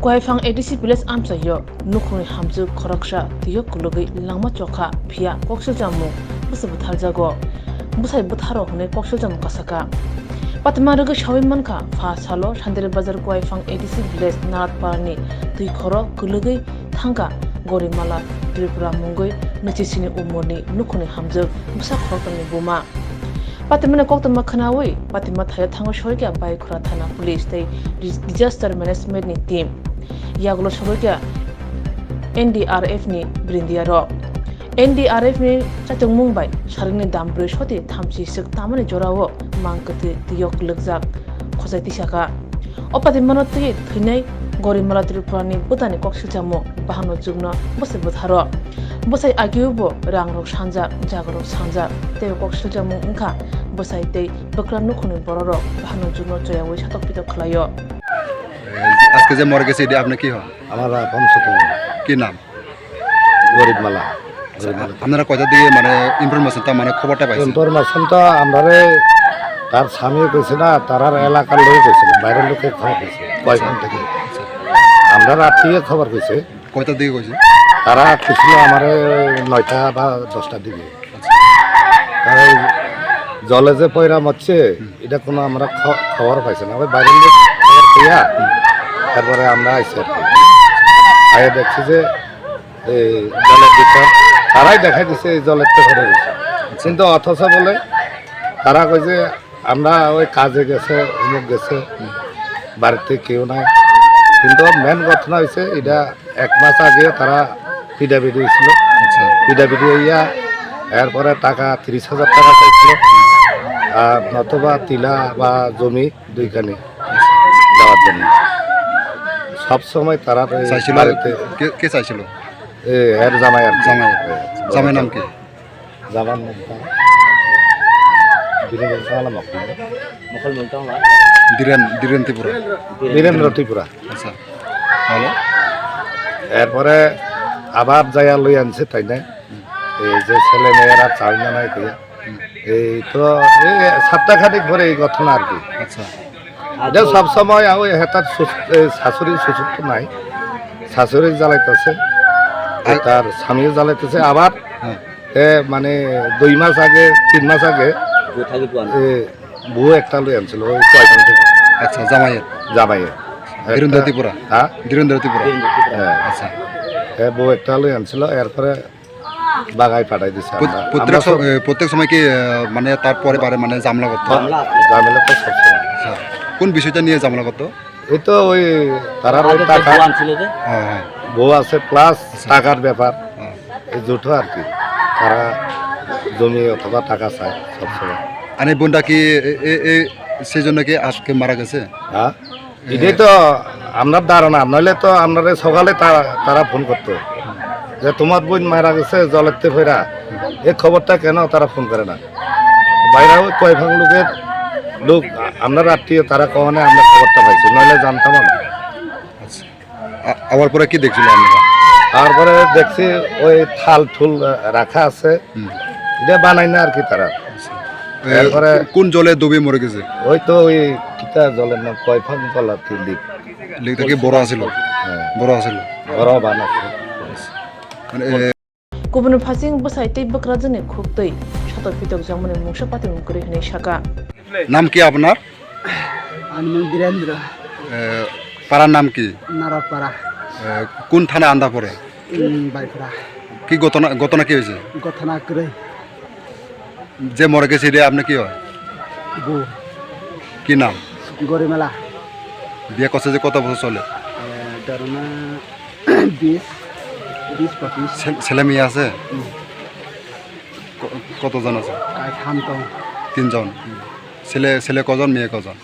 Kwaifang ADC Village Amsayo, Nukuni Hamzu Koraksha, Tio Kulugi, Lama Choka, Pia, Koksha Jamu, Busabutarzago, Busai Butaro, Hune Koksha Jamu Kasaka. Patmaraga Shawimanka, Fa Salo, Shandel Bazar Kwaifang ADC Village, Narat Parani, Tuikoro, Kulugi, Tanga, Gorimala, Tripura Mungoi, Nuchisini Umoni, Nukuni Hamzu, Busakotani Buma. Patimana Koktama Kanawi, Patima Tango Shoga by Kuratana Police, the Disaster Management Team. Yaglo Shoga NDRF ni Brindiaro. NDRF ni Chatung Mumbai, Sharini Dambru Shoti, Tamsi Sik Tamani Jorawo, Mankati, Diok Lugzak, Kosati Shaka. Opatimanoti, Tine, Gorimala Tripurani, Butani Kokshitamo, Bahano Jugno, Busibutaro. Busai Agubo, Rangrok Shanza, Jagro Sanza, Teo Kokshitamo Unka, Busai Day, Bakran Nukuni Bororo, Bahano Jugno Joya, which Hatopito Klayo. আজকে যে মরে গেছে এটা আপনি কি হয়? আমরা বংশত কি নাম? গরিব মালা। আপনারা কয়টা দিকে মানে ইনফরমেশনটা মানে খবরটা পাইছেন? ইনফরমেশনটা আমরারে তার স্বামী কইছে না, তারার এলাকার লোক কইছে, বাইরের লোকে খবর কইছে, কয়খান থেকে। আমরা রাত্রিয়ে খবর কইছে। কয়টা দিকে কইছে? তারা ছিল আমারে 9টা বা 10টার দিকে। তারা জলে যে পয়রা মরছে এটা কোনো আমরা খবর পাইছি না। ওই বাইরের লোক খবর পেয়া তারপরে আমরা আইসি আর কি। আগে দেখছি যে জলের ভিতর তারাই দেখাই দিচ্ছে এই জলের তো ঘরে গেছে, কিন্তু অথচ বলে তারা কই যে আমরা ওই কাজে গেছে, অমুক গেছে, বাড়িতে কেউ নাই। কিন্তু মেন ঘটনা হয়েছে এটা 1 মাস আগে তারা পিডাবিডি হয়েছিল। পিডাবিডি হইয়া এরপরে টাকা 30,000 টাকা চাইছিল, আর নতবা টিলা বা জমি 2খানি দেওয়ার জন্য। সবসময় তারা চাইছিল। কে চাইছিল? এর জামাই আর জামাই নাম কি? জামার নাম বীরেন্দ্র ত্রিপুরা। আচ্ছা, তাহলে এরপরে আবার যাইয়া লই আনছে, তাই না? এই যে ছেলে মেয়েরা চাই না নাই কইয়া এই তো এই সপ্তাহখানিক ভরে এই ঘটনা আর কি। আচ্ছা, এটা সবসময় ওই হেতার শাশুড়ি শ্বশুর তো নাই, শাশুড়ি জ্বালাইতেছে, তার স্বামীও জ্বালাইতেছে। আবার মানে 2 মাস আগে 3 মাস আগে বউ একটা লই আনছিল ওই কয়খান থেকে। আচ্ছা, জামাইয়ের ধীরেন্দ্র ত্রিপুরা। হ্যাঁ, ধীরেন্দ্র ত্রিপুরা। হ্যাঁ, আচ্ছা, বউ একটা লই আনছিল, এরপরে বাগাই পাঠাই দিছে। প্রত্যেক সময় কি মানে তারপরে বারে মানে ঝামেলা করতো? ঝামেলা তো সবসময়। কোন বিষয়টা নিয়ে ঝামেলা করতো? এই তো ওই তারার ওই টাকা বউ আছে প্লাস টাকার ব্যাপার, এই জুটো আর কি। তারা জমি অথবা টাকা চায় সবসময়। আর এই বোনটা কি সেই জন্য কি আজকে মারা গেছে? হ্যাঁ, এটাই তো আপনার ধারণা। নইলে তো আপনার সকালে তারা ফোন করতো যে তোমার বোন মারা গেছে জলেতে ফেরা, এই খবরটা কেন তারা ফোন করে না? বাইরে ওই কয়ভাগ লোকের লোক আপনার আত্মীয়, তারা কখনো আমরা খবরটা পাইছি, নইলে জানতাম না। আচ্ছা, আবার পরে কি দেখছিল আপনারা? তারপরে দেখছি ওই থাল ঠুল রাখা আছে, এটা বানাই না আর কি তারা। এরপরে কোন জলে ডুবে মরে গেছে? ওই তো ওই কিতা জলের নাম কয়ফাং জল আর কি, লিখতে কি বড় আছিল? বড় আছিল, বড় বানাচ্ছে। মানে Kubun Passing Busai Tay Bakrazan Kuktay, Shut of Pitok Jamun and Mushapati Mukuri Shaka. নাম কি আপনার? আমি বীরেন্দ্র। পাড়ার নাম কি? নারাপাড়া। কোন থানা আন্দা পড়ে? বাইপাড়া। কি ঘটনা কি হয়েছে? ঘটনা করে যে মরে গেছে এটা আপনি কি হয়? বউ। কি নাম? গরিমেলা। বিয়ে করছে যে কত বছর চলে? ধরুন 20-25। ছেলে মেয়ে আছে? কতজন আছে? 3 জন। ছেলে কজন, মেয়ে কজন?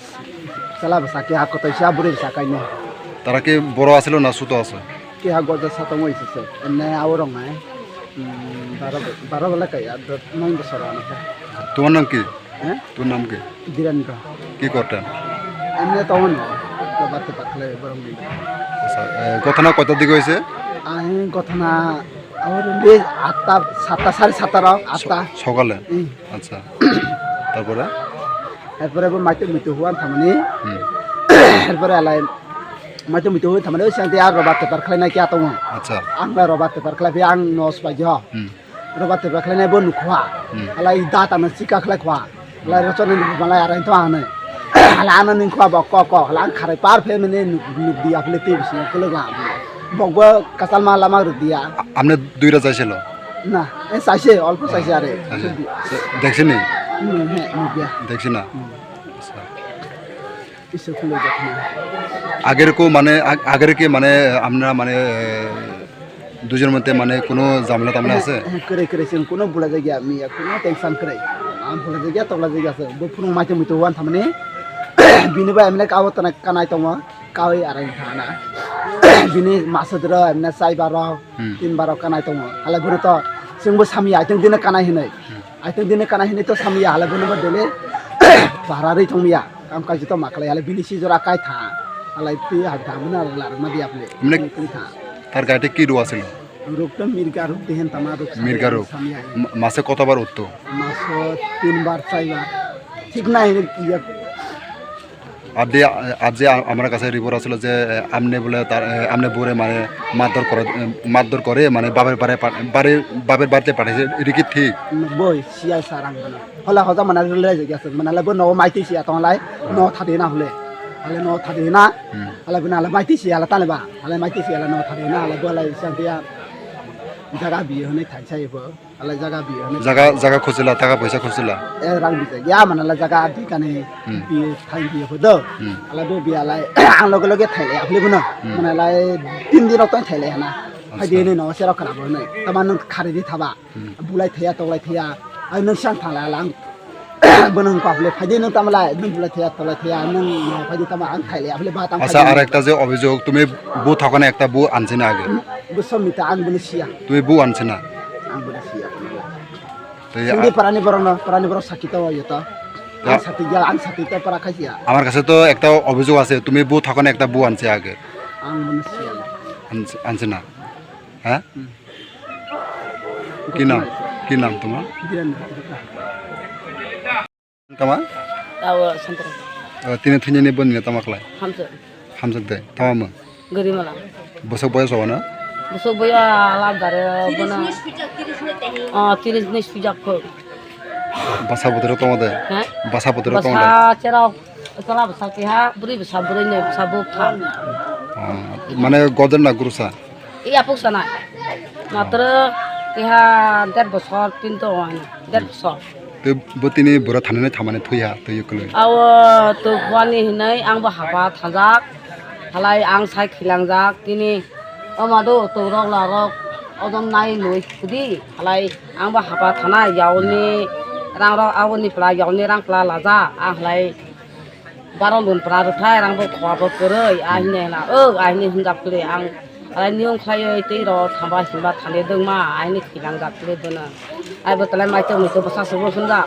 চালা বেসাকে আকত হিসাব বুড়ি বেসাকাইনে। তারা কি বড় আছিল না ছোট আছে? কি আগত সাতম হইছে এনে আওরং নাই 12 বেলা কাই 9 বছর আছে। তোমার নাম কি? হ্যাঁ, তোর নাম কি? বীরেন্দ্র। কি করতেন? এনে তখন বাতে পাকলে বরং দিই। আচ্ছা, ঘটনা কত দিকে হয়েছে? আই ঘটনা আর 8টা 7টা 7:30 8টা সকালে। আচ্ছা, তারপরে এরপরে মাইতে মৃত্যু হওয়ান থামানি। এরপরে এলাই mai tu mitu thamane sang dia robat paper khlai kya tong আচ্ছা ang ba robat paper khlai bi ang nos ba jo hmm robat paper khlai bon khwa alai da ta na sika khlai khwa alai ro chon ni malai arai to ane ala ana ning khwa ba ko ala ang khare par phe mene nuk dia phle te bisi ko la bogwa kasal ma lama ru dia আপনি দুইটা যাইছিল na e saise olpo saise are দেখছেন নি he nuk dia দেখছি না আচ্ছা isu khule jakhna আগের কি মানে আমরা মানে দুজনের মধ্যে মানে কোনো ঝামেলা টামেলা আছে kere sing kuno bula jagya mi kuno tension kere am bula jagya togla jagya se bo phunu mai tu wan thamne bini ba emne kawo tana kanai toma kawi arai thana bini masadra emne sai baro tin baro kanai toma ala guru to singbo sami aiteng dine kanai hinai aiteng dine kanai hinai to sami ala guru ba dele barari thongmiya kam kaji to maklai ala bini si jora kai tha ala pi ha dhamna la ma dia ple emne kri tha তার গাড়িতে কি রোগ আছিল রোগটা মির্গা রোগ দেহেন তামা রোগ মির্গা রোগ মাসে কতবার উঠতো মাস 3 বার 4 বার ঠিক নাই ইয়া আজ যে আমার কাছে রিপোর্ট আসলো যে আমনে বলে তার আমনে বউরে মানে মারধর করে মানে বাপের বাড়িতে পাঠাইছে এটা কি ঠিক বই সিয়া সারাং হলা হজা মানে লে গেছে মানে লে ন মাইতি সিয়া তলাই ন থাদে না হলে ale no thade na ale bina ale maiti si ale tale ba ale maiti si ale no thade na ale bola santia jaga bi hone thai chai bo ale jaga bi hone জায়গা খুঁজছিলা টাকা পয়সা খুঁজছিলা e rang bi ya man ale jaga adi kane bi thai bi ho do ale bo bi ale ang loge thai le apli buna man ale 3 din ok thai le na hai de ne no se ro khara bo ne taman khari di thaba bulai thaya toglai thaya ai no sang thala lang bonang paple phadi no tamla nung bula thaya tola thaya nung phadi tama ang thaile aple ba tam আচ্ছা আর একটা যে অভিযোগ তুমি বউ থাকনে একটা বউ আনছে না আগে busomita ang bunisia তুমি বউ আনছে না ang bunisia তো hindi parani boro sakita wa yata ang sakita ang sakita para kasiya আমার কাছে তো একটা অভিযোগ আছে তুমি বউ থাকনে একটা বউ আনছে আগে ang bunisia আনছে না হ্যাঁ কি নাম তোমার Tama? Tawa santra. Tini thunya ni bon ni tamakla. Hamsa. Hamsa de. Tama ma. Gari mala. Bosok boy sawana. Busuk boya la dare bana. 30 nis pijak ko. Basa putro tama de. Ha? Basa putro tama de. Basa chera tala basa ki ha buri ne basa bu kha. Mane godan na gurusa. Iya puk sana. Matra ki ha der bosor tin to wan. Der bosor. তো বতিনি বড় থানে থামানে থইয়া তো ইকলে আও তো ওয়ানি হিনাই আং বা হাবা থাজাক হালাই আং সাই খিলাংজাক তিনি আমাদো তো রক লা রক অদম নাই লই খুদি হালাই আং বা হাবা থানা ইয়াওনি রাং রক আওনি প্লা ইয়াওনি রাং প্লা লাজা আং হালাই বারো লুন প্রা রথাই রাং বো খওয়াবো করৈ আহিনে না আহিনে হিনজাব করে আং হালাই নিয়ম খাयै তৈ র থাবা হিবা থালে দংমা আহিনে খিলাংজাক করে দনা ai bơ tala mai tông to basa so sun da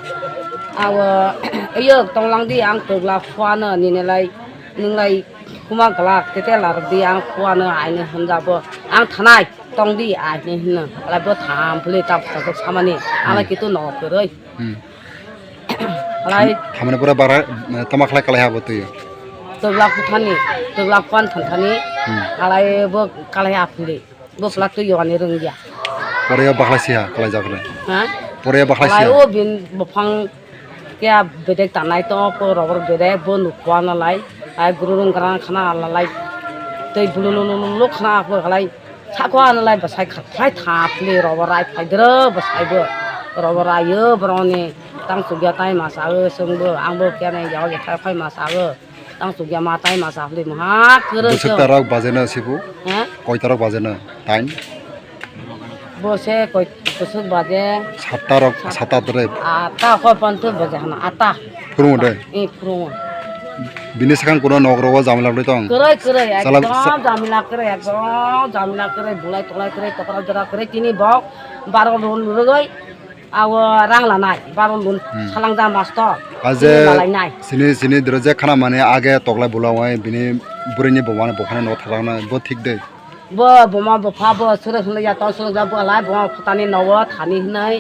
aw ayo tong lang di ang to la khwa na ni ne lai ning lai kuma gala te te la di ang khwa na ai ne hun da bo ang thanai tong di ai ne hin na la bo tham phule ta ta samani ala ki to no ko roi lai thamane pura bara tamakla kala ha botu to la khani to la kwan thani alai bo kala ha phule bo pla to yo ni rung ya পরে বাখলাসিয়া কলাই যাকলে ha পরে বাখলাসিয়া lai o bin bopang kya bedek tanai to po robor bedek bo nu kwana lai ai gurung grang khana lai tei bululu khana po lai cha kwana lai basai khathai tha ple robor ai phaidra basai bo robor ai yo broni tang sugya tai ma sa e sung bo ang bo kya nei yaw ya khai ma sa e tang sugya ma tai ma sa ple ma kre busuk tarak bazena sibu ha koi tarak bazena tain bose koi busuk baje সাতটা ধরে ata ko pantu baje hana ata ফুরুম দে e purung বিনি সেখান কোন নগরও জামলা লই তং kerai ekdom jamila kerai bulai kerai tokra jara kerai tini bok baro lun luroi aw rang lanai baro lun salang jam masto aje malai nai sini droje khana মানে আগে তগলা বুলাওয় বিনি বুরিনি বমানে বখানে ন থাকানা ব ঠিক দে bo boma bo pha bo sura sura ya to sura ja bo lai bo phatani nawa thani nai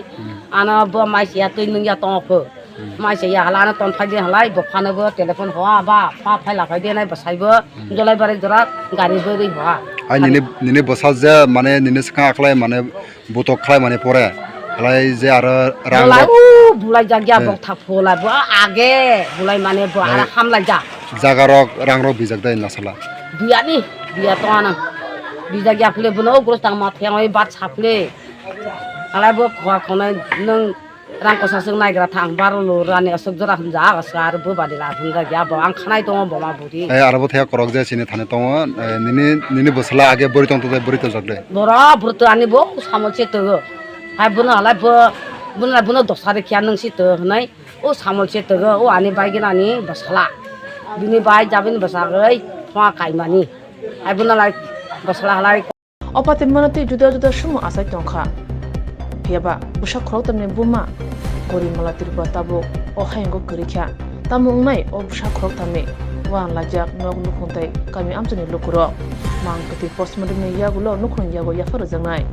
ana bo mai sia tui ning ya to pho mai se ya hala na ton phai de halai bo phana bo telephone hoa ba pha phai la phai de nai basai bo jolai bare jora gari bo ri hoa আর নিনে বসা যে মানে নিনে seeker আখলাই মানে বুতক খাই মানে পরে খালাই যে আর রাং bulai bulai jagya bo thak pholai bo age bulai mane bo ara hamlai ja জাগারক রাং rock বিজাক দেয় না সালা dia ni dia to ana bija gya phle bono gros tang ma theng oi bat chaphle alai bo khwa khona nang rang ko sasung nai gra thang bar lo rani asok jora hum ja asar bo badi la hum ja gya bo ang khanai tong bo ma buri আরব থেকে করক যে সিনে থানে তো নিনে বসলা আগে বড়ি তন্ত বড়ি তো জাগলে bora brut ani bo samol che to hai bono alai bono dosare kya nang si to nai o samol che to o ani bai gina ni basala bini bai jabin basagai thwa kai mani hai bono lai basala halai Opate manate juda sumo asai tongkha. Phiaba busa khorok tamne buma gori mala tirba tabo o haingo kurikha. Tamung nai o busa khorok tamne wan lajak nog nukhuntai kami amchani lokuro. Mang kati postmodern yagulo nukhun yago yafaro jangai.